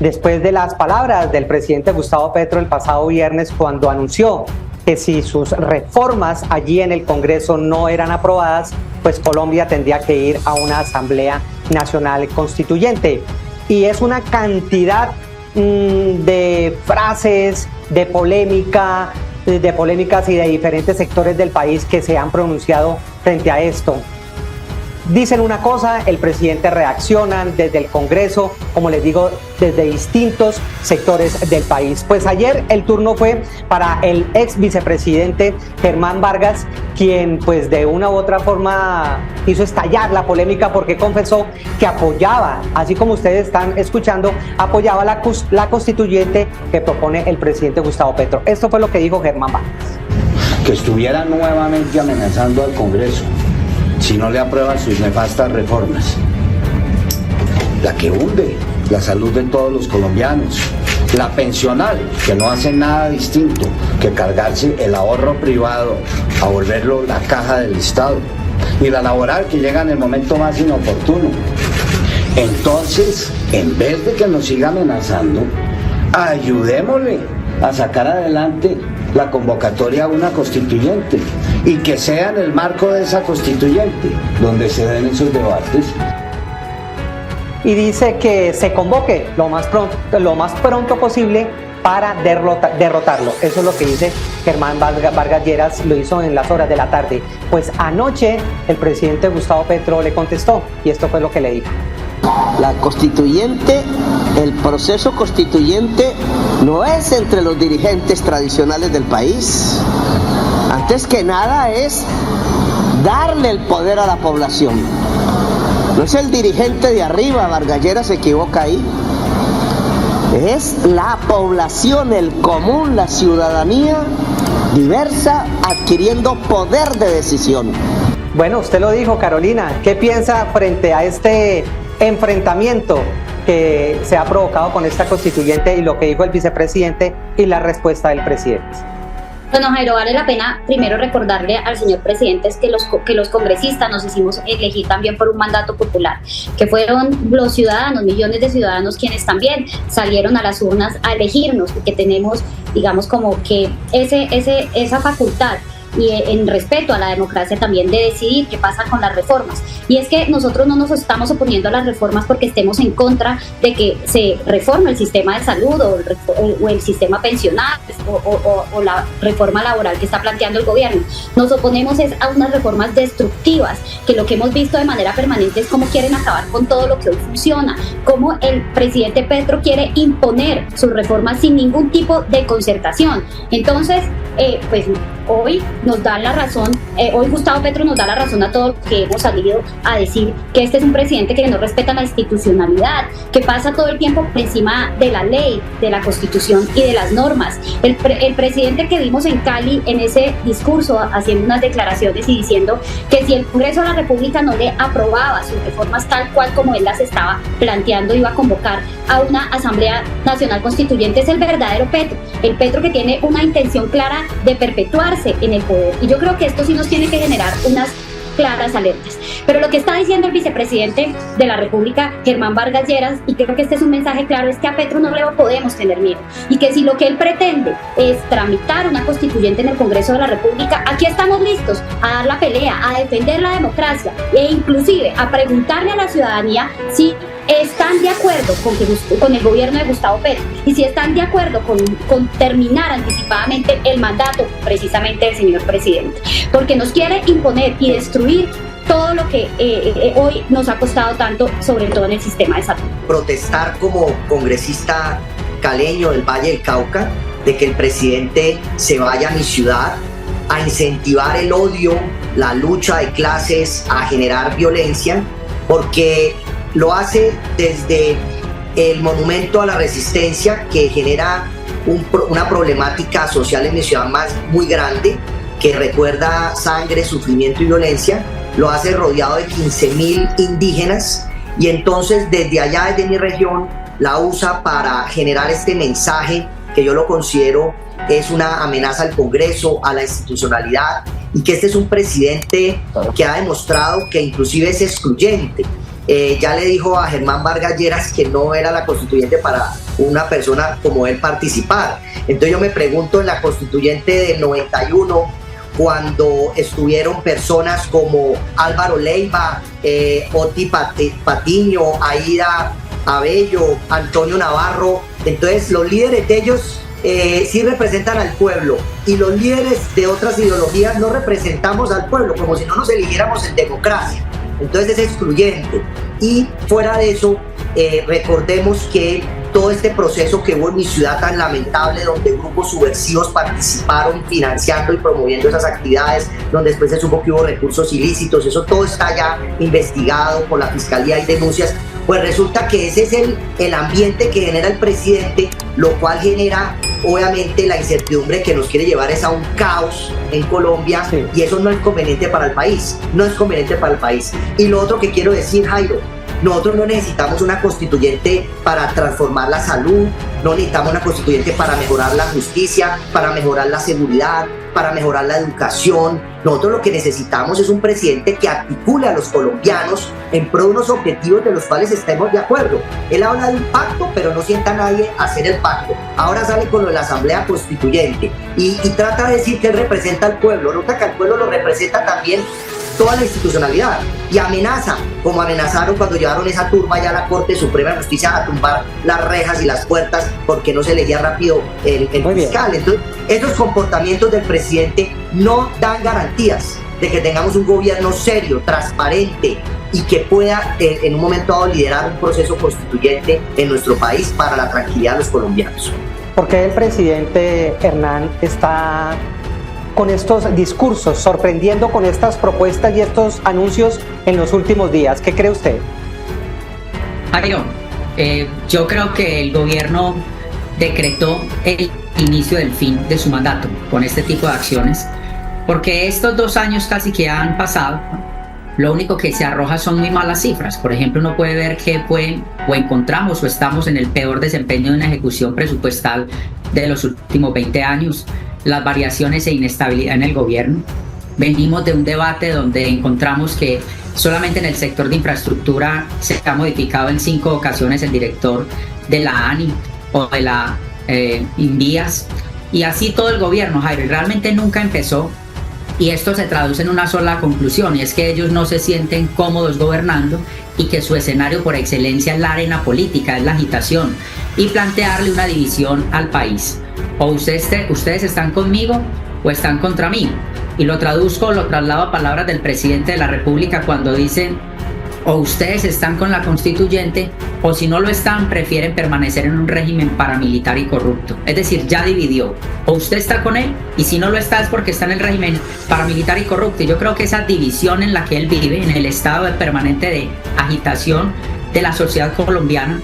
después de las palabras del presidente Gustavo Petro el pasado viernes cuando anunció que si sus reformas allí en el Congreso no eran aprobadas, pues Colombia tendría que ir a una Asamblea Nacional Constituyente. Y es una cantidad de frases, de polémicas y de diferentes sectores del país que se han pronunciado frente a esto. Dicen una cosa, el presidente reacciona desde el Congreso, como les digo, desde distintos sectores del país. Pues ayer el turno fue para el ex vicepresidente Germán Vargas, quien pues de una u otra forma hizo estallar la polémica porque confesó que apoyaba, así como ustedes están escuchando, apoyaba la constituyente que propone el presidente Gustavo Petro. Esto fue lo que dijo Germán Vargas. Que estuviera nuevamente amenazando al Congreso si no le aprueban sus nefastas reformas, la que hunde la salud de todos los colombianos, la pensional, que no hace nada distinto que cargarse el ahorro privado a volverlo la caja del Estado, y la laboral, que llega en el momento más inoportuno. Entonces, en vez de que nos siga amenazando, ayudémosle a sacar adelante la convocatoria a una constituyente, y que sea en el marco de esa constituyente donde se den esos debates. Y dice que se convoque lo más pronto posible para derrotarlo. Eso es lo que dice Germán Vargas Lleras, lo hizo en las horas de la tarde. Pues anoche el presidente Gustavo Petro le contestó y esto fue lo que le dijo. La constituyente, el proceso constituyente no es entre los dirigentes tradicionales del país. Antes que nada es darle el poder a la población. No es el dirigente de arriba, Vargas Lleras se equivoca ahí. Es la población, el común, la ciudadanía diversa adquiriendo poder de decisión. Bueno, usted lo dijo, Carolina. ¿Qué piensa frente a este enfrentamiento que se ha provocado con esta constituyente y lo que dijo el vicepresidente y la respuesta del presidente? Bueno, Jairo, vale la pena primero recordarle al señor presidente que los congresistas nos hicimos elegir también por un mandato popular, que fueron los ciudadanos, millones de ciudadanos quienes también salieron a las urnas a elegirnos y que tenemos, digamos, como que esa facultad y en respeto a la democracia también de decidir qué pasa con las reformas. Y es que nosotros no nos estamos oponiendo a las reformas porque estemos en contra de que se reforme el sistema de salud o el sistema pensional o la reforma laboral que está planteando el gobierno. Nos oponemos a unas reformas destructivas que lo que hemos visto de manera permanente es cómo quieren acabar con todo lo que hoy funciona, cómo el presidente Petro quiere imponer sus reformas sin ningún tipo de concertación. Entonces, pues hoy nos da la razón, hoy Gustavo Petro nos da la razón a todos los que hemos salido a decir que este es un presidente que no respeta la institucionalidad, que pasa todo el tiempo por encima de la ley, de la Constitución y de las normas. El presidente que vimos en Cali en ese discurso haciendo unas declaraciones y diciendo que si el Congreso de la República no le aprobaba sus reformas tal cual como él las estaba planteando, iba a convocar a una Asamblea Nacional Constituyente, es el verdadero Petro, el Petro que tiene una intención clara de perpetuarse en el poder. Y yo creo que esto sí nos tiene que generar unas claras alertas. Pero lo que está diciendo el vicepresidente de la República, Germán Vargas Lleras, y creo que este es un mensaje claro, es que a Petro no le podemos tener miedo. Y que si lo que él pretende es tramitar una constituyente en el Congreso de la República, aquí estamos listos a dar la pelea, a defender la democracia e inclusive a preguntarle a la ciudadanía si están de acuerdo con el gobierno de Gustavo Petro y si están de acuerdo con terminar anticipadamente el mandato precisamente del señor presidente, porque nos quiere imponer y destruir todo lo que hoy nos ha costado tanto, sobre todo en el sistema de salud. Protestar como congresista caleño del Valle del Cauca de que el presidente se vaya a mi ciudad a incentivar el odio, la lucha de clases, a generar violencia, porque lo hace desde el monumento a la resistencia que genera una problemática social en mi ciudad muy grande, que recuerda sangre, sufrimiento y violencia. Lo hace rodeado de 15,000 indígenas y entonces desde allá, desde mi región, la usa para generar este mensaje que yo lo considero es una amenaza al Congreso, a la institucionalidad, y que este es un presidente que ha demostrado que inclusive es excluyente. Ya le dijo a Germán Vargas Lleras que no era la constituyente para una persona como él participar. Entonces yo me pregunto, en la constituyente del 91, cuando estuvieron personas como Álvaro Leiva, Oti Patiño, Aida Abello, Antonio Navarro, entonces los líderes de ellos sí representan al pueblo, y los líderes de otras ideologías no representamos al pueblo, como si no nos eligiéramos en democracia. Entonces es excluyente. Y fuera de eso, recordemos que todo este proceso que hubo en mi ciudad tan lamentable, donde grupos subversivos participaron financiando y promoviendo esas actividades, donde después se supo que hubo recursos ilícitos, eso todo está ya investigado por la Fiscalía y denuncias. Pues resulta que ese es el ambiente que genera el presidente, lo cual genera obviamente la incertidumbre que nos quiere llevar es a un caos en Colombia, sí. Y eso no es conveniente para el país, no es conveniente para el país. Y lo otro que quiero decir, Jairo, nosotros no necesitamos una constituyente para transformar la salud, no necesitamos una constituyente para mejorar la justicia, para mejorar la seguridad, para mejorar la educación. Nosotros lo que necesitamos es un presidente que articule a los colombianos en pro de unos objetivos de los cuales estemos de acuerdo. Él habla de un pacto, pero no sienta a nadie a hacer el pacto. Ahora sale con lo de la Asamblea Constituyente y trata de decir que él representa al pueblo. Nota que al pueblo lo representa también toda la institucionalidad, y amenaza, como amenazaron cuando llevaron esa turba ya a la Corte Suprema de Justicia a tumbar las rejas y las puertas porque no se elegía rápido el fiscal. Entonces, esos comportamientos del presidente no dan garantías de que tengamos un gobierno serio, transparente y que pueda en un momento dado liderar un proceso constituyente en nuestro país para la tranquilidad de los colombianos. ¿Por qué el presidente Hernán está con estos discursos, sorprendiendo con estas propuestas y estos anuncios en los últimos días? ¿Qué cree usted? Jairo, yo creo que el gobierno decretó el inicio del fin de su mandato con este tipo de acciones, porque estos 2 años casi que han pasado, lo único que se arroja son muy malas cifras. Por ejemplo, uno puede ver que encontramos o estamos en el peor desempeño de una ejecución presupuestal de los últimos 20 años. Las variaciones e inestabilidad en el gobierno. Venimos de un debate donde encontramos que solamente en el sector de infraestructura se ha modificado en 5 ocasiones el director de la ANI o de la Invías, y así todo el gobierno, Jairo. Realmente nunca empezó, y esto se traduce en una sola conclusión, y es que ellos no se sienten cómodos gobernando y que su escenario por excelencia es la arena política, es la agitación, y plantearle una división al país. O ustedes están conmigo o están contra mí. Y lo traslado a palabras del presidente de la República cuando dicen: o ustedes están con la constituyente, o si no lo están, prefieren permanecer en un régimen paramilitar y corrupto. Es decir, ya dividió. O usted está con él, y si no lo está es porque está en el régimen paramilitar y corrupto. Y yo creo que esa división en la que él vive, en el estado permanente de agitación de la sociedad colombiana,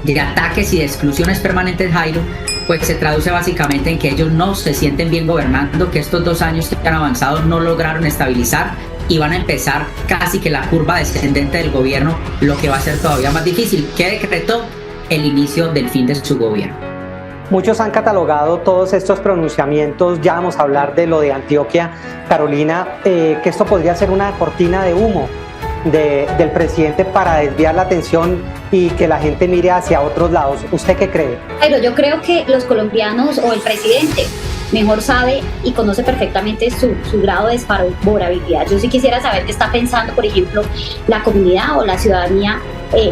de ataques y de exclusiones permanentes, Jairo, pues se traduce básicamente en que ellos no se sienten bien gobernando, que estos 2 años que han avanzado no lograron estabilizar y van a empezar casi que la curva descendente del gobierno, lo que va a ser todavía más difícil. ¿Qué decretó? El inicio del fin de su gobierno. Muchos han catalogado todos estos pronunciamientos, ya vamos a hablar de lo de Antioquia, Carolina, que esto podría ser una cortina de humo del presidente para desviar la atención y que la gente mire hacia otros lados. ¿Usted qué cree? Pero yo creo que los colombianos o el presidente mejor sabe y conoce perfectamente su grado de desfavorabilidad. Yo sí quisiera saber qué está pensando, por ejemplo, la comunidad o la ciudadanía,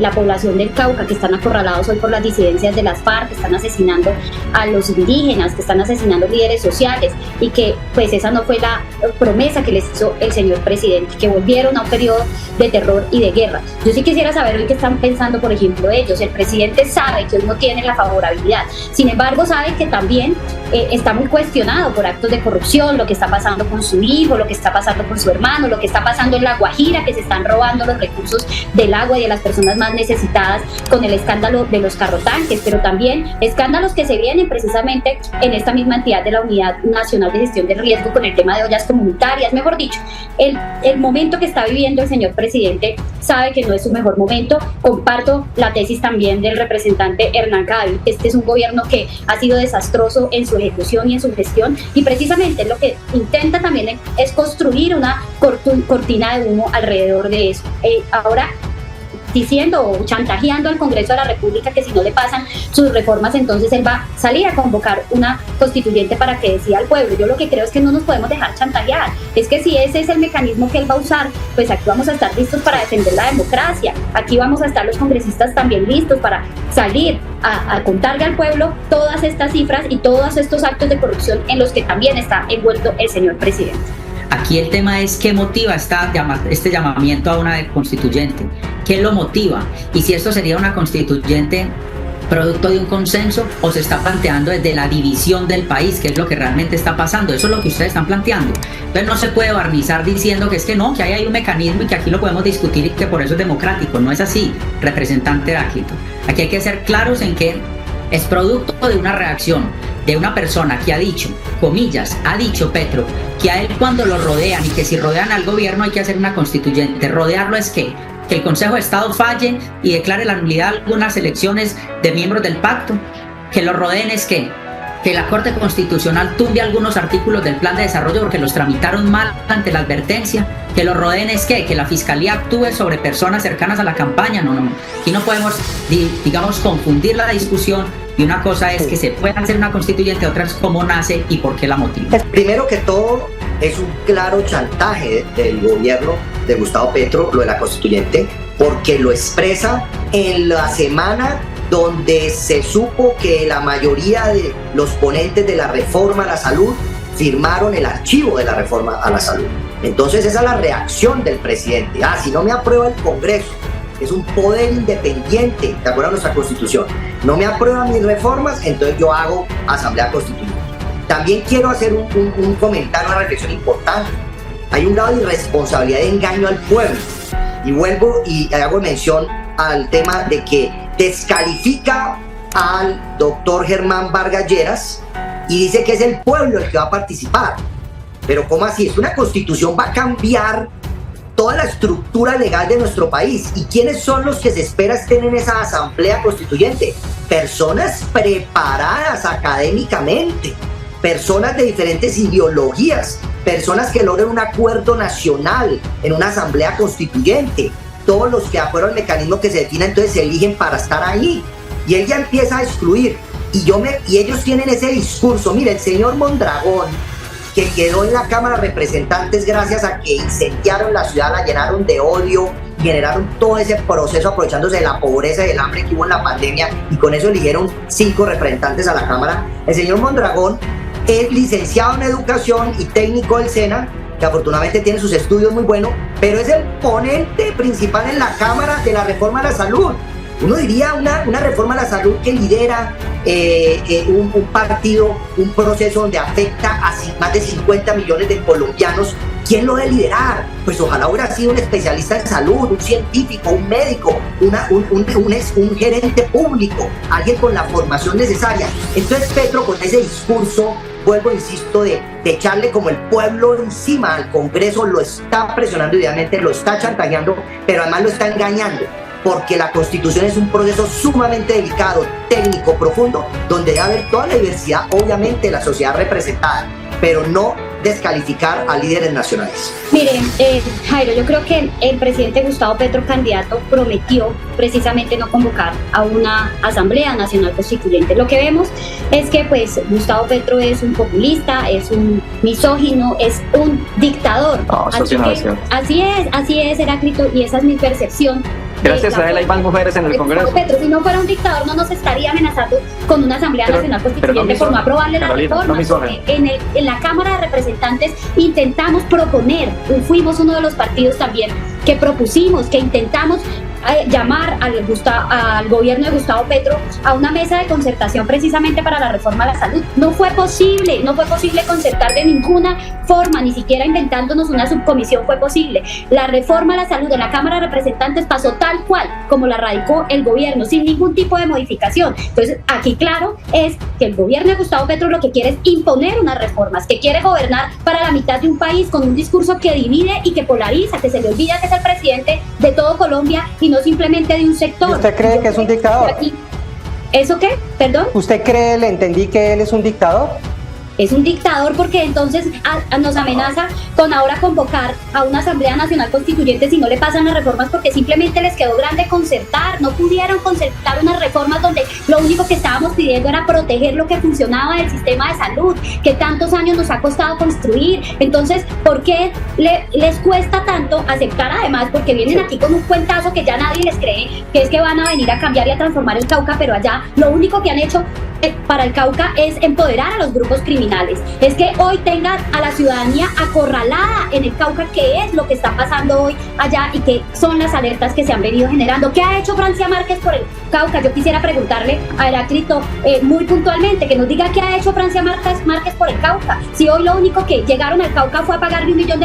la población del Cauca, que están acorralados hoy por las disidencias de las FARC, que están asesinando a los indígenas, que están asesinando líderes sociales, y que pues esa no fue la promesa que les hizo el señor presidente, que volvieron a un periodo de terror y de guerra. Yo sí quisiera saber hoy qué están pensando, por ejemplo, ellos. El presidente sabe que hoy no tiene la favorabilidad, sin embargo sabe que también está muy cuestionado por actos de corrupción, lo que está pasando con su hijo, lo que está pasando con su hermano, lo que está pasando en La Guajira, que se están robando los recursos del agua y de las personas más necesitadas con el escándalo de los carrotanques, pero también escándalos que se vienen precisamente en esta misma entidad de la Unidad Nacional de Gestión del Riesgo con el tema de ollas comunitarias. Mejor dicho, el momento que está viviendo el señor presidente sabe que no es su mejor momento. Comparto la tesis también del representante Hernán Cadavid. Este es un gobierno que ha sido desastroso en su ejecución y en su gestión, y precisamente lo que intenta también es construir una cortina de humo alrededor de eso. Ahora, diciendo o chantajeando al Congreso de la República que si no le pasan sus reformas, entonces él va a salir a convocar una constituyente para que decida al pueblo. Yo lo que creo es que no nos podemos dejar chantajear, es que si ese es el mecanismo que él va a usar, pues aquí vamos a estar listos para defender la democracia, aquí vamos a estar los congresistas también listos para salir a contarle al pueblo todas estas cifras y todos estos actos de corrupción en los que también está envuelto el señor presidente. Aquí el tema es qué motiva este llamamiento a una constituyente, qué lo motiva, y si esto sería una constituyente producto de un consenso o se está planteando desde la división del país, que es lo que realmente está pasando. Eso es lo que ustedes están planteando. Entonces no se puede barnizar diciendo que es que no, que ahí hay un mecanismo y que aquí lo podemos discutir y que por eso es democrático. No es así, representante Heráclito. Aquí hay que ser claros en que es producto de una reacción de una persona que ha dicho, comillas, ha dicho Petro, que a él cuando lo rodean y que si rodean al gobierno hay que hacer una constituyente. Rodearlo es que el Consejo de Estado falle y declare la nulidad de algunas elecciones de miembros del pacto. Que lo rodeen es que la Corte Constitucional tumbe algunos artículos del plan de desarrollo porque los tramitaron mal ante la advertencia. Que lo rodeen es que la Fiscalía actúe sobre personas cercanas a la campaña. No. Aquí no podemos, digamos, confundir la discusión. Y una cosa es que se puede hacer una constituyente, otra es cómo nace y por qué la motiva. Primero que todo, es un claro chantaje del gobierno de Gustavo Petro, lo de la constituyente, porque lo expresa en la semana donde se supo que la mayoría de los ponentes de la reforma a la salud firmaron el archivo de la reforma a la salud. Entonces esa es la reacción del presidente. Si no me aprueba el Congreso, es un poder independiente, de acuerdo a nuestra Constitución, no me aprueban mis reformas, entonces yo hago asamblea constituyente. También quiero hacer un comentario, una reflexión importante. Hay un grado de irresponsabilidad y engaño al pueblo. Y vuelvo y hago mención al tema de que descalifica al doctor Germán Vargas Lleras y dice que es el pueblo el que va a participar. Pero ¿cómo así? Es una constitución, va a cambiar toda la estructura legal de nuestro país. ¿Y quiénes son los que se espera estén en esa asamblea constituyente? Personas preparadas académicamente, personas de diferentes ideologías, personas que logren un acuerdo nacional en una asamblea constituyente. Todos los que de acuerdo al mecanismo que se defina entonces se eligen para estar ahí. Y él ya empieza a excluir. Y ellos tienen ese discurso. Mire, el señor Mondragón, que quedó en la Cámara de Representantes gracias a que incendiaron la ciudad, la llenaron de odio, generaron todo ese proceso aprovechándose de la pobreza y del hambre que hubo en la pandemia, y con eso eligieron 5 representantes a la Cámara. El señor Mondragón es licenciado en Educación y técnico del SENA, que afortunadamente tiene sus estudios muy buenos, pero es el ponente principal en la Cámara de la reforma a la salud. Uno diría una reforma a la salud que lidera un partido, un proceso donde afecta a más de 50 millones de colombianos. ¿Quién lo debe liderar? Pues ojalá hubiera sido un especialista en salud, un científico, un médico, un gerente público, alguien con la formación necesaria. Entonces Petro, con ese discurso, vuelvo, insisto, de echarle como el pueblo encima al Congreso, lo está presionando y obviamente lo está chantajeando, pero además lo está engañando, porque la Constitución es un proceso sumamente delicado, técnico, profundo, donde debe haber toda la diversidad, obviamente, de la sociedad representada, pero no descalificar a líderes nacionales. Miren, Jairo, yo creo que el presidente Gustavo Petro, candidato, prometió precisamente no convocar a una Asamblea Nacional Constituyente. Lo que vemos es que pues Gustavo Petro es un populista, es un misógino, es un dictador. No, así es, Heráclito, y esa es mi percepción. Gracias a él hay más mujeres en el Congreso. Petro, si no fuera un dictador, no nos estaría amenazando con una Asamblea Nacional Constituyente por no aprobarle la reforma. En la Cámara de Representantes intentamos proponer, fuimos uno de los partidos también que propusimos, que intentamos llamar al gobierno de Gustavo Petro a una mesa de concertación precisamente para la reforma a la salud. No fue posible concertar de ninguna forma, ni siquiera inventándonos una subcomisión fue posible. La reforma a la salud de la Cámara de Representantes pasó tal cual como la radicó el gobierno, sin ningún tipo de modificación. Entonces, aquí claro es que el gobierno de Gustavo Petro lo que quiere es imponer unas reformas, que quiere gobernar para la mitad de un país con un discurso que divide y que polariza, que se le olvida que es el presidente de todo Colombia y no simplemente de un sector. ¿Y usted cree que es un dictador? ¿Eso qué? ¿Perdón? ¿Usted cree, le entendí, que él es un dictador? es un dictador porque entonces nos amenaza con ahora convocar a una Asamblea Nacional Constituyente si no le pasan las reformas porque simplemente les quedó grande concertar, no pudieron concertar unas reformas donde lo único que estábamos pidiendo era proteger lo que funcionaba del sistema de salud, que tantos años nos ha costado construir. Entonces, ¿por qué les cuesta tanto aceptar además? Porque vienen aquí con un cuentazo que ya nadie les cree, que es que van a venir a cambiar y a transformar el Cauca, pero allá lo único que han hecho para el Cauca es empoderar a los grupos criminales. Es que hoy tengan a la ciudadanía acorralada en el Cauca, que es lo que está pasando hoy allá y que son las alertas que se han venido generando. ¿Qué ha hecho Francia Márquez por el Cauca? Yo quisiera preguntarle a Heráclito muy puntualmente que nos diga qué ha hecho Francia Márquez por el Cauca. Si hoy lo único que llegaron al Cauca fue a pagarle $1 millón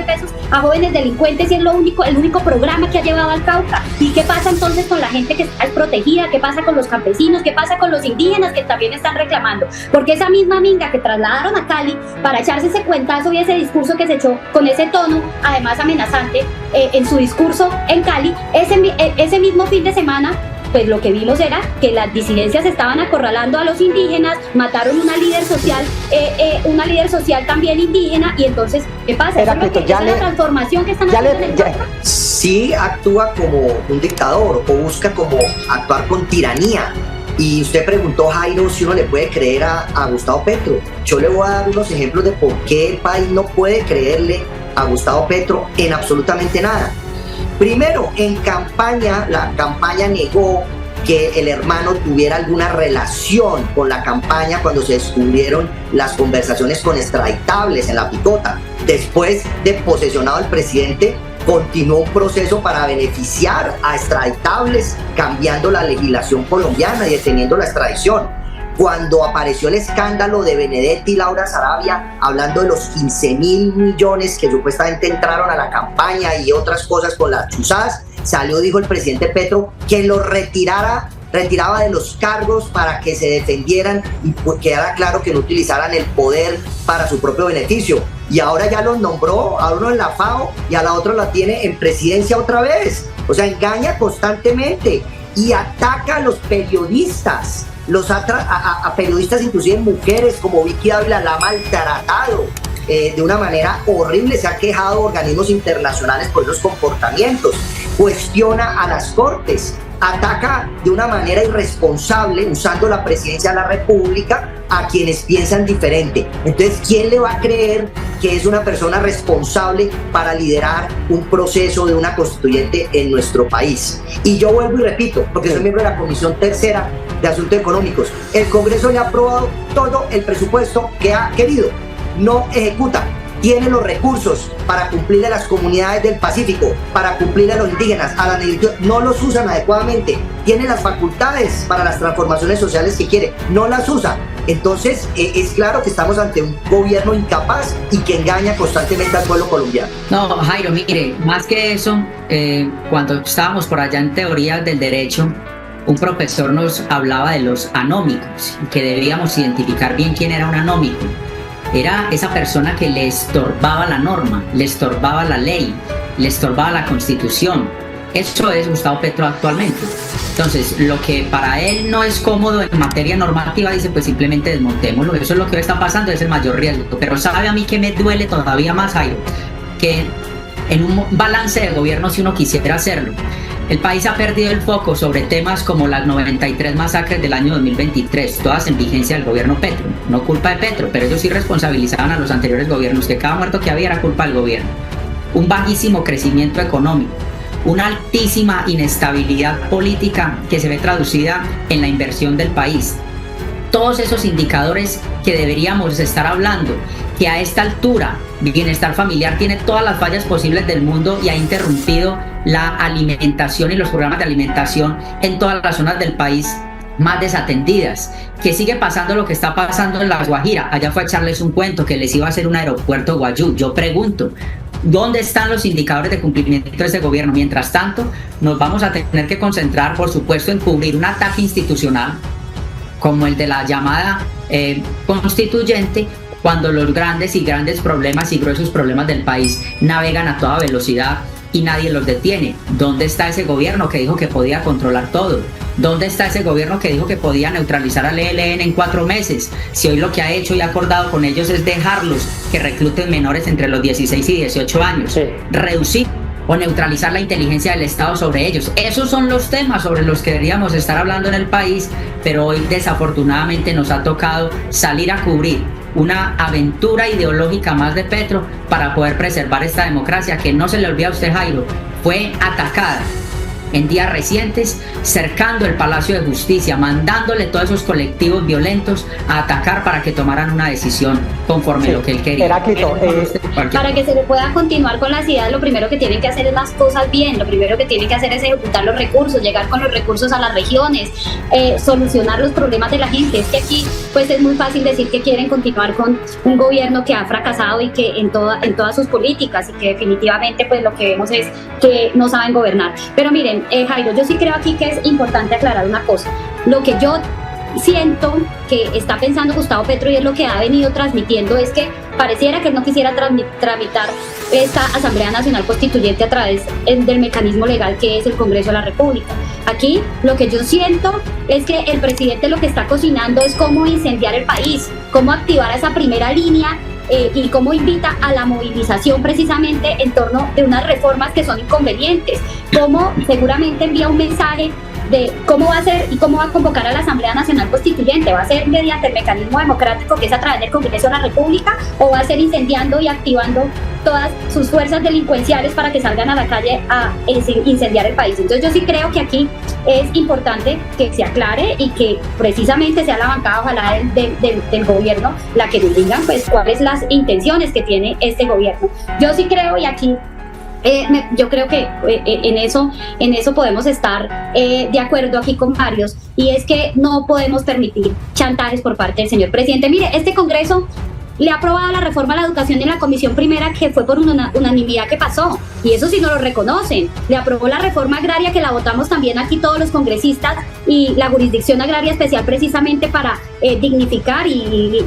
a jóvenes delincuentes y es el único programa que ha llevado al Cauca. ¿Y qué pasa entonces con la gente que está desprotegida? ¿Qué pasa con los campesinos? ¿Qué pasa con los indígenas que también están reclamando? Porque esa misma minga que trasladaron a Cali para echarse ese cuentazo y ese discurso que se echó con ese tono, además amenazante, en su discurso en Cali, ese mismo fin de semana, pues lo que vimos era que las disidencias estaban acorralando a los indígenas, mataron una líder social también indígena, y entonces, ¿qué pasa? ¿Esa es la transformación que están haciendo en el Cauca? Sí actúa como un dictador o busca como actuar con tiranía. Y usted preguntó, Jairo, si uno le puede creer a Gustavo Petro. Yo le voy a dar unos ejemplos de por qué el país no puede creerle a Gustavo Petro en absolutamente nada. Primero, en campaña, la campaña negó que el hermano tuviera alguna relación con la campaña cuando se descubrieron las conversaciones con extraditables en la picota. Después de posesionado el presidente, continuó un proceso para beneficiar a extraditables, cambiando la legislación colombiana y deteniendo la extradición. Cuando apareció el escándalo de Benedetti y Laura Sarabia, hablando de los 15.000 millones que supuestamente entraron a la campaña y otras cosas con las chuzadas, dijo el presidente Petro que los retiraba de los cargos para que se defendieran y quedara claro que no utilizaran el poder para su propio beneficio. Y ahora ya los nombró, a uno en la FAO y a la otra la tiene en presidencia otra vez. O sea, engaña constantemente y ataca a los periodistas, a periodistas, inclusive mujeres como Vicky Ávila, la ha maltratado de una manera horrible. Se ha quejado organismos internacionales por esos comportamientos, cuestiona a las cortes, ataca de una manera irresponsable, usando la presidencia de la República, a quienes piensan diferente. Entonces, ¿quién le va a creer que es una persona responsable para liderar un proceso de una constituyente en nuestro país? Y yo vuelvo y repito, porque soy miembro de la Comisión Tercera de Asuntos Económicos, el Congreso le ha aprobado todo el presupuesto que ha querido, no ejecuta. Tiene los recursos para cumplirle a las comunidades del Pacífico, para cumplirle a los indígenas, a la negritudes, no los usan adecuadamente. Tiene las facultades para las transformaciones sociales que quiere, no las usa. Entonces es claro que estamos ante un gobierno incapaz y que engaña constantemente al pueblo colombiano. No, Jairo, mire, más que eso, cuando estábamos por allá en teorías del derecho, un profesor nos hablaba de los anómicos, que debíamos identificar bien quién era un anómico. Era esa persona que le estorbaba la norma, le estorbaba la ley, le estorbaba la constitución. Eso es Gustavo Petro actualmente. Entonces, lo que para él no es cómodo en materia normativa, dice, pues simplemente desmontémoslo. Eso es lo que hoy está pasando, es el mayor riesgo. Pero sabe a mí que me duele todavía más, Jairo, que en un balance de gobierno, si uno quisiera hacerlo, el país ha perdido el foco sobre temas como las 93 masacres del año 2023, todas en vigencia del gobierno Petro. No culpa de Petro, pero ellos sí responsabilizaban a los anteriores gobiernos, que cada muerto que había era culpa del gobierno. Un bajísimo crecimiento económico, una altísima inestabilidad política que se ve traducida en la inversión del país. Todos esos indicadores que deberíamos estar hablando, que a esta altura Bienestar Familiar tiene todas las fallas posibles del mundo y ha interrumpido la alimentación y los programas de alimentación en todas las zonas del país más desatendidas, que sigue pasando lo que está pasando en La Guajira. Allá fue a echarles un cuento que les iba a hacer un aeropuerto Guayú. Yo pregunto, ¿dónde están los indicadores de cumplimiento de ese gobierno? Mientras tanto, nos vamos a tener que concentrar, por supuesto, en cubrir un ataque institucional como el de la llamada constituyente, cuando los grandes problemas y gruesos problemas del país navegan a toda velocidad y nadie los detiene. ¿Dónde está ese gobierno que dijo que podía controlar todo? ¿Dónde está ese gobierno que dijo que podía neutralizar al ELN en 4 meses? Si hoy lo que ha hecho y ha acordado con ellos es dejarlos que recluten menores entre los 16 y 18 años, Sí. reducir o neutralizar la inteligencia del Estado sobre ellos. Esos son los temas sobre los que deberíamos estar hablando en el país, pero hoy desafortunadamente nos ha tocado salir a cubrir una aventura ideológica más de Petro para poder preservar esta democracia que, no se le olvide a usted, Jairo, fue atacada en días recientes, cercando el Palacio de Justicia, mandándole todos esos colectivos violentos a atacar para que tomaran una decisión conforme lo que él quería. Heráclito, Para que se le pueda continuar con las ideas, lo primero que tienen que hacer es las cosas bien, lo primero que tienen que hacer es ejecutar los recursos, llegar con los recursos a las regiones, solucionar los problemas de la gente. Es que aquí pues es muy fácil decir que quieren continuar con un gobierno que ha fracasado y que en todas sus políticas, y que definitivamente pues lo que vemos es que no saben gobernar. Pero miren, Jairo, yo sí creo aquí que es importante aclarar una cosa. Lo que yo siento que está pensando Gustavo Petro, y es lo que ha venido transmitiendo, es que pareciera que él no quisiera tramitar esta Asamblea Nacional Constituyente a través del mecanismo legal que es el Congreso de la República. Aquí lo que yo siento es que el presidente lo que está cocinando es cómo incendiar el país, cómo activar a esa primera línea y cómo invita a la movilización precisamente en torno de unas reformas que son inconvenientes, cómo seguramente envía un mensaje de cómo va a ser y cómo va a convocar a la Asamblea Nacional Constituyente. ¿Va a ser mediante el mecanismo democrático que es a través del Congreso de la República, o va a ser incendiando y activando todas sus fuerzas delincuenciales para que salgan a la calle a incendiar el país? Entonces yo sí creo que aquí es importante que se aclare y que precisamente sea la bancada, ojalá del gobierno, la que nos digan pues cuáles las intenciones que tiene este gobierno. Yo sí creo, y aquí yo creo que en eso podemos estar de acuerdo aquí con varios, y es que no podemos permitir chantajes por parte del señor presidente. Mire, este Congreso le ha aprobado la reforma a la educación en la comisión primera, que fue por una unanimidad que pasó, y eso sí no lo reconocen. Le aprobó la reforma agraria, que la votamos también aquí todos los congresistas, y la jurisdicción agraria especial precisamente para dignificar y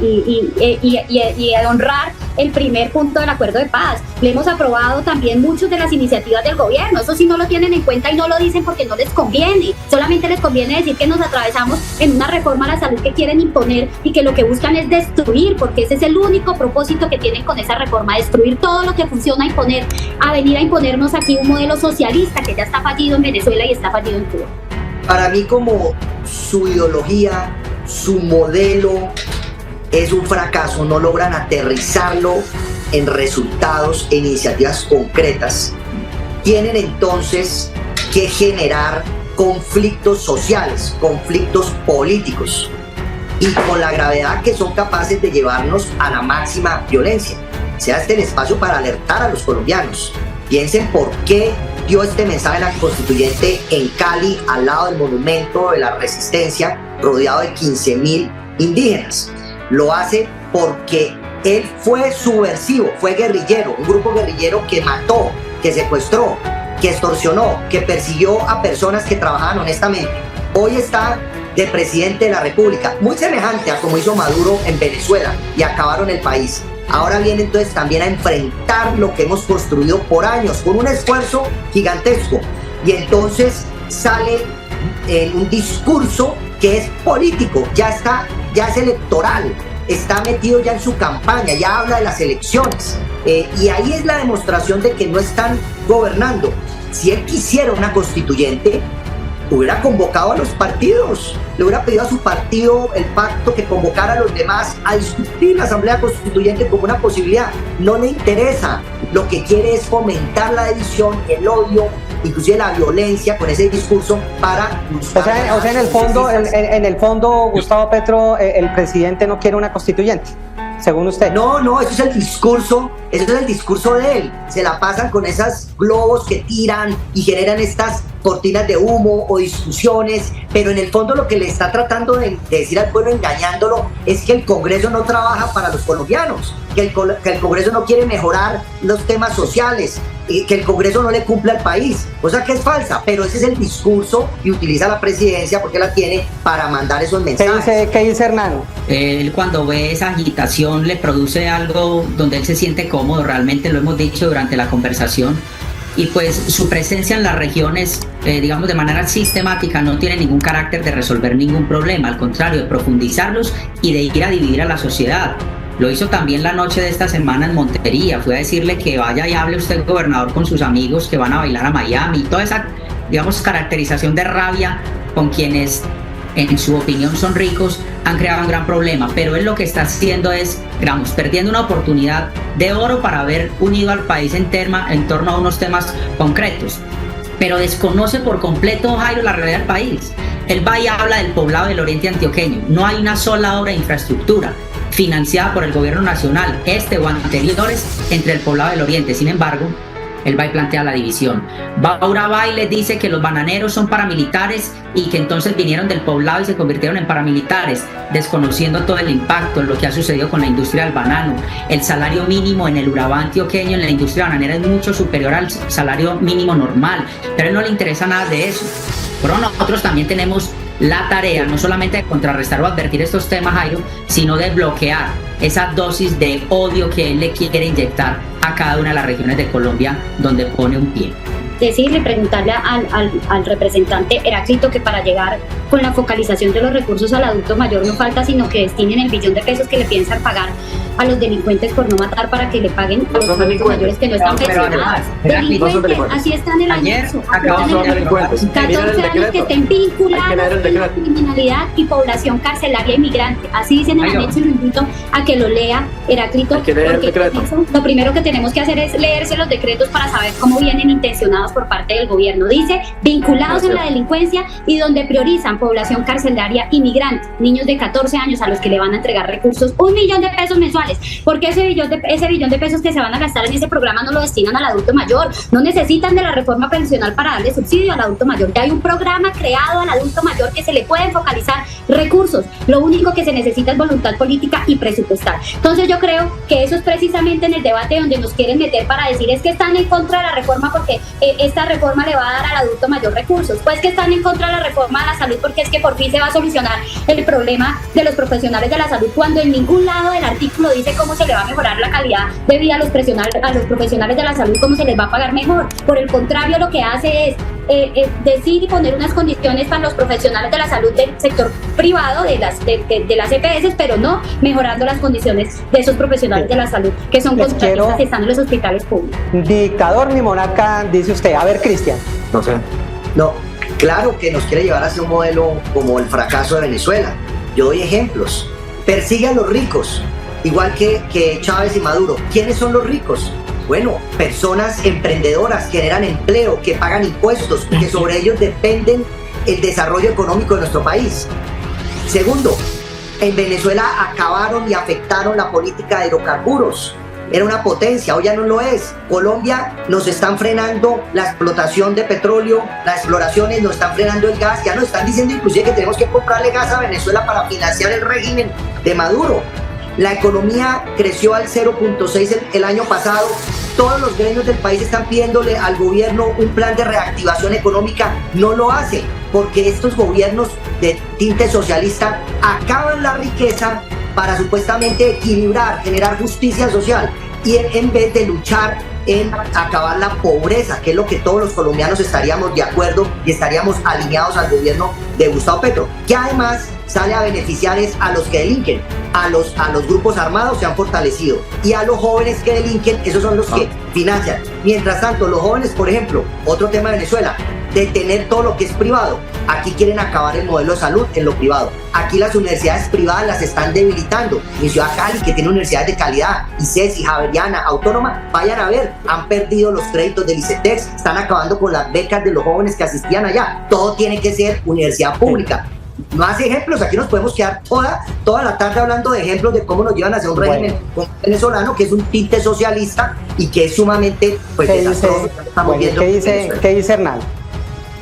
honrar el primer punto del acuerdo de paz. Le hemos aprobado también muchas de las iniciativas del gobierno. Eso sí no lo tienen en cuenta y no lo dicen porque no les conviene. Solamente les conviene decir que nos atravesamos en una reforma a la salud que quieren imponer y que lo que buscan es destruir, porque ese es el único propósito que tienen con esa reforma: destruir todo lo que funciona, a venir a imponernos aquí un modelo socialista que ya está fallido en Venezuela y está fallido en Cuba. Para mí, como su ideología, su modelo es un fracaso, no logran aterrizarlo en resultados, en iniciativas concretas. Tienen entonces que generar conflictos sociales, conflictos políticos, y con la gravedad que son capaces de llevarnos a la máxima violencia. Sea este el espacio para alertar a los colombianos. Piensen por qué dio este mensaje la constituyente en Cali, al lado del monumento de la Resistencia, rodeado de 15.000 indígenas. Lo hace porque él fue subversivo, fue guerrillero, un grupo guerrillero que mató, que secuestró, que extorsionó, que persiguió a personas que trabajaban honestamente. Hoy está de presidente de la República, muy semejante a como hizo Maduro en Venezuela, y acabaron el país. Ahora viene entonces también a enfrentar lo que hemos construido por años, con un esfuerzo gigantesco, y entonces sale en un discurso que es político, ya es electoral, está metido ya en su campaña, ya habla de las elecciones, y ahí es la demostración de que no están gobernando. Si él quisiera una constituyente, hubiera convocado a los partidos, le hubiera pedido a su partido el pacto que convocara a los demás a discutir la Asamblea Constituyente como una posibilidad. No le interesa, lo que quiere es fomentar la división, el odio, inclusive la violencia con ese discurso para buscar... O sea, en el fondo, Gustavo Petro, el presidente no quiere una constituyente, según usted. No, eso es el discurso de él. Se la pasan con esos globos que tiran y generan estas cortinas de humo o discusiones, pero en el fondo lo que le está tratando de decir al pueblo, engañándolo, es que el Congreso no trabaja para los colombianos, que el Congreso no quiere mejorar los temas sociales, que el Congreso no le cumple al país, cosa que es falsa, pero ese es el discurso, y utiliza la presidencia porque la tiene para mandar esos mensajes. ¿Qué dice Hernán? Él, cuando ve esa agitación, le produce algo donde él se siente cómodo, realmente lo hemos dicho durante la conversación, y pues su presencia en las regiones digamos de manera sistemática, no tiene ningún carácter de resolver ningún problema, al contrario, de profundizarlos y de ir a dividir a la sociedad. Lo hizo también la noche de esta semana en Montería, fue a decirle que vaya y hable usted, gobernador, con sus amigos que van a bailar a Miami, toda esa, digamos, caracterización de rabia con quienes, en su opinión, son ricos, han creado un gran problema, pero él lo que está haciendo es, digamos, perdiendo una oportunidad de oro para haber unido al país en torno a unos temas concretos, pero desconoce por completo, Jairo, la realidad del país. Él va y habla del poblado del oriente antioqueño, no hay una sola obra de infraestructura financiada por el gobierno nacional, o anteriores, entre el poblado del oriente. Sin embargo, él va y plantea la división. Baura va y les dice que los bananeros son paramilitares y que entonces vinieron del poblado y se convirtieron en paramilitares, desconociendo todo el impacto en lo que ha sucedido con la industria del banano. El salario mínimo en el Urabá antioqueño, en la industria bananera, es mucho superior al salario mínimo normal, pero a él no le interesa nada de eso. Pero nosotros también tenemos la tarea no solamente de contrarrestar o advertir estos temas, Jairo, sino de bloquear esa dosis de odio que él le quiere inyectar a cada una de las regiones de Colombia donde pone un pie. Decirle, preguntarle al representante Heráclito que para llegar con la focalización de los recursos al adulto mayor no falta sino que destinen el billón de pesos que le piensan pagar a los delincuentes por no matar para que le paguen a los adultos mayores que no están pensionados. Delincuentes, así está en el anexo. 14 años que estén vinculados a la criminalidad y población carcelaria inmigrante. Así dice en el anexo y lo invito a que lo lea Heráclito, porque lo primero que tenemos que hacer es leerse los decretos para saber cómo vienen intencionados por parte del gobierno. Dice, vinculados en la delincuencia y donde priorizan población carcelaria inmigrante, niños de 14 años a los que le van a entregar recursos, 1 millón de pesos mensuales, porque ese billón de pesos que se van a gastar en ese programa no lo destinan al adulto mayor, no necesitan de la reforma pensional para darle subsidio al adulto mayor, ya hay un programa creado al adulto mayor que se le pueden focalizar recursos, lo único que se necesita es voluntad política y presupuestal. Entonces yo creo que eso es precisamente en el debate donde nos quieren meter para decir es que están en contra de la reforma porque esta reforma le va a dar al adulto mayor recursos, pues que están en contra de la reforma de la salud porque es que por fin se va a solucionar el problema de los profesionales de la salud, cuando en ningún lado del artículo dice cómo se le va a mejorar la calidad de vida a los profesionales de la salud, cómo se les va a pagar mejor. Por el contrario, lo que hace es decir y poner unas condiciones para los profesionales de la salud del sector privado, de las EPS, pero no mejorando las condiciones de esos profesionales de la salud que son contratistas que están en los hospitales públicos. Dictador ni monarca, dice usted. A ver, Cristian. No sé. No, claro que nos quiere llevar hacia un modelo como el fracaso de Venezuela. Yo doy ejemplos. Persigue a los ricos, igual que Chávez y Maduro. ¿Quiénes son los ricos? Bueno, personas emprendedoras que generan empleo, que pagan impuestos, que sobre ellos dependen el desarrollo económico de nuestro país. Segundo, en Venezuela acabaron y afectaron la política de hidrocarburos. Era una potencia, hoy ya no lo es. Colombia nos están frenando la explotación de petróleo, las exploraciones nos están frenando el gas, ya nos están diciendo inclusive que tenemos que comprarle gas a Venezuela para financiar el régimen de Maduro. La economía creció al 0.6 el año pasado. Todos los gremios del país están pidiéndole al gobierno un plan de reactivación económica. No lo hace porque estos gobiernos de tinte socialista acaban la riqueza para supuestamente equilibrar, generar justicia social y en vez de luchar en acabar la pobreza, que es lo que todos los colombianos estaríamos de acuerdo y estaríamos alineados al gobierno de Gustavo Petro, que además sale a beneficiar a los que delinquen, a los grupos armados se han fortalecido y a los jóvenes que delinquen, esos son los que financian. Mientras tanto, los jóvenes, por ejemplo, otro tema de Venezuela, detener todo lo que es privado. Aquí quieren acabar el modelo de salud en lo privado. Aquí las universidades privadas las están debilitando. En Ciudad Cali, que tiene universidades de calidad, ICESI, Javeriana, Autónoma, vayan a ver, han perdido los créditos del ICETEX, están acabando con las becas de los jóvenes que asistían allá. Todo tiene que ser universidad pública. Más ejemplos, aquí nos podemos quedar toda la tarde hablando de ejemplos de cómo nos llevan hacia un régimen venezolano que es un tinte socialista y que es sumamente desastroso. ¿Qué dice Hernán?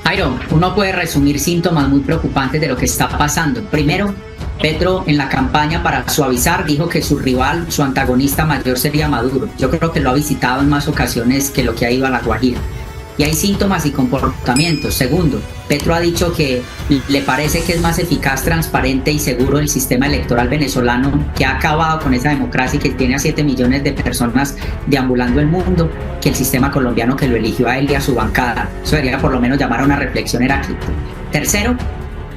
Jairo, uno puede resumir síntomas muy preocupantes de lo que está pasando. Primero, Petro en la campaña para suavizar dijo que su rival, su antagonista mayor sería Maduro. Yo creo que lo ha visitado en más ocasiones que lo que ha ido a La Guajira. y hay síntomas y comportamientos. Segundo, Petro ha dicho que le parece que es más eficaz, transparente y seguro el sistema electoral venezolano, que ha acabado con esa democracia y que tiene a 7 millones de personas deambulando el mundo, que el sistema colombiano que lo eligió a él y a su bancada. Eso debería por lo menos llamar a una reflexión heráclita. Tercero,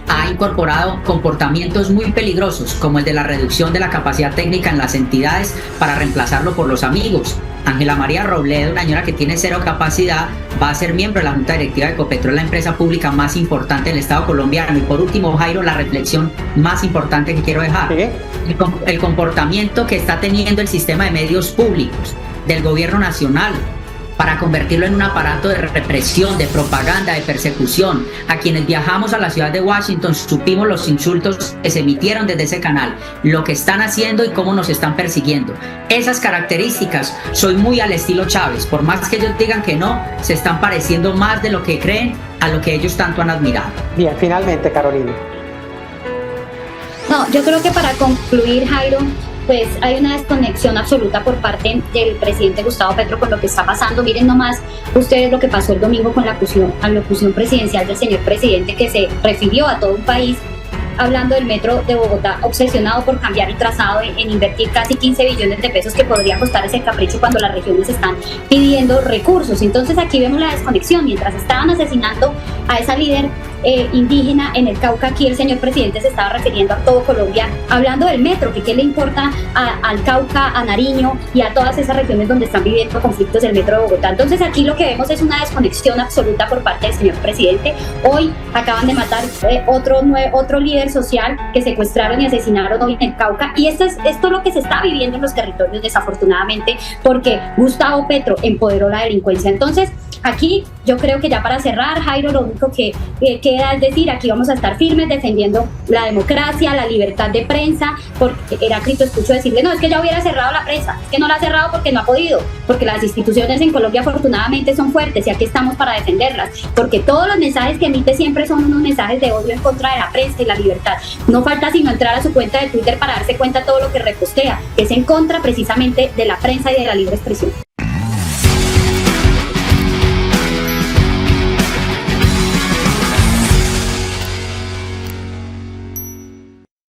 ha incorporado comportamientos muy peligrosos, como el de la reducción de la capacidad técnica en las entidades para reemplazarlo por los amigos. Ángela María Robledo, una señora que tiene cero capacidad, va a ser miembro de la Junta Directiva de Ecopetrol, la empresa pública más importante del Estado colombiano. Y por último, Jairo, la reflexión más importante que quiero dejar. ¿Sí? El comportamiento que está teniendo el sistema de medios públicos del gobierno nacional para convertirlo en un aparato de represión, de propaganda, de persecución. A quienes viajamos a la ciudad de Washington supimos los insultos que se emitieron desde ese canal, lo que están haciendo y cómo nos están persiguiendo. Esas características son muy al estilo Chávez. Por más que ellos digan que no, se están pareciendo más de lo que creen a lo que ellos tanto han admirado. Bien, finalmente, Carolina. No, yo creo que para concluir, Jairo, pues hay una desconexión absoluta por parte del presidente Gustavo Petro con lo que está pasando. Miren nomás ustedes lo que pasó el domingo con la alocución presidencial del señor presidente, que se refirió a todo un país hablando del metro de Bogotá, obsesionado por cambiar el trazado, en invertir casi 15 billones de pesos que podría costar ese capricho cuando las regiones están pidiendo recursos. Entonces aquí vemos la desconexión. Mientras estaban asesinando a esa líder indígena en el Cauca, aquí el señor presidente se estaba refiriendo a todo Colombia, hablando del metro, que qué le importa al Cauca, a Nariño y a todas esas regiones donde están viviendo conflictos del metro de Bogotá. Entonces aquí lo que vemos es una desconexión absoluta por parte del señor presidente. Hoy acaban de matar otro líder social que secuestraron y asesinaron hoy en el Cauca, y esto es lo que se está viviendo en los territorios, desafortunadamente, porque Gustavo Petro empoderó la delincuencia. Entonces aquí yo creo que ya para cerrar, Jairo, lo único que queda es decir, aquí vamos a estar firmes defendiendo la democracia, la libertad de prensa, porque Heráclito escucho decirle, no, es que ya hubiera cerrado la prensa, es que no la ha cerrado porque no ha podido, porque las instituciones en Colombia afortunadamente son fuertes y aquí estamos para defenderlas, porque todos los mensajes que emite siempre son unos mensajes de odio en contra de la prensa y la libertad. No falta sino entrar a su cuenta de Twitter para darse cuenta de todo lo que repostea, que es en contra precisamente de la prensa y de la libre expresión.